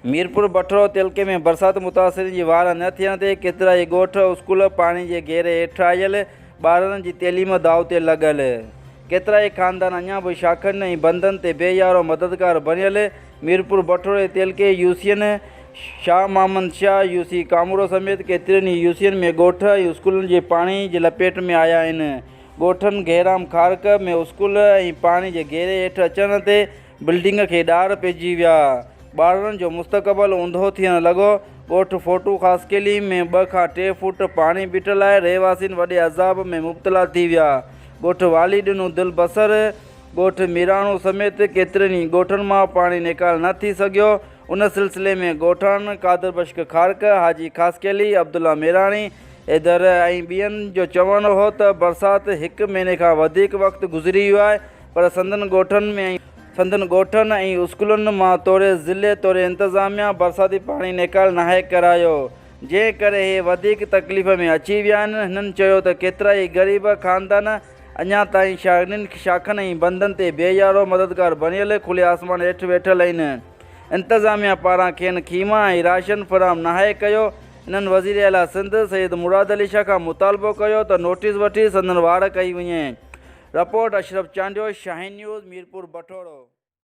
मीरपुर बठड़ो तिलके में बरसात मुतासिर जी वार न थियण ते केतिरा ई ॻोठ स्कूल पाणी जे घेरे हेठि आयल ॿारनि जी तइलीम दाव ते लॻल। केतिरा ई ख़ानदान अञा बि शाखनि ऐं बंदनि ते बेयारो मददगार बणियल। मीरपुर बठड़ो तिलके यूसीएन शाह मोहम्मद शाह यूसी कामूरो समेत केतिरनि ई यूसीएन में ॻोठ ऐं स्कूलनि जे पाणी जी लपेट में आया आहिनि। ॻोठनि घेराम खारक में स्कूल ऐं पाणी जे घेरे हेठि अचण ते बिल्डिंग खे ॾार पइजी विया। ॿारनि जो मुस्तक़बिल ऊंधो थियण लॻो। ॻोठ फोटू ख़ासकेली में 2 खां 3 फुट पाणी बीठल आहे। रहवासीन वॾे अज़ाब में मुब्तला थी विया। ॻोठ वाली ॾिनो दिल बसर। ॻोठ मीराणो समेत केतिरनि ई ॻोठनि मां पाणी निकाल न थी सघियो। उन सिलसिले में ॻोठाण कादर बश्क खारक, हाजी ख़ासकेली, अब्दुल्ला मेराणी, हैदर ऐं ॿियनि जो चवणु हो त बरसात 1 महीने खां वधीक वक़्तु गुज़री वियो आहे, पर संदन ॻोठनि ऐं स्कूलनि मां तौरे ज़िले तौरे इंतिज़ामिया बरसाती पाणी निकाल नाहे करायो, जंहिं करे इहे वधीक तकलीफ़ में अची विया आहिनि। हिननि चयो त केतिरा ई ग़रीब ख़ानदान अञा ताईं शाखनि ऐं बंदनि ते बेयारो मददगार बणियल खुले आसमान हेठि वेठल आहिनि। इंतिज़ामिया पारां खेनि खीमा ऐं राशन फ़राहम नाहे कयो। इन्हनि वज़ीर आला सिंध सैयद मुराद अली शाह खां मुतालबो कयो त नोटिस वठी संदन वार कई वञे। रिपोर्ट अशरफ चांडियो, शाहीन न्यूज़, मीरपुर बठड़ो।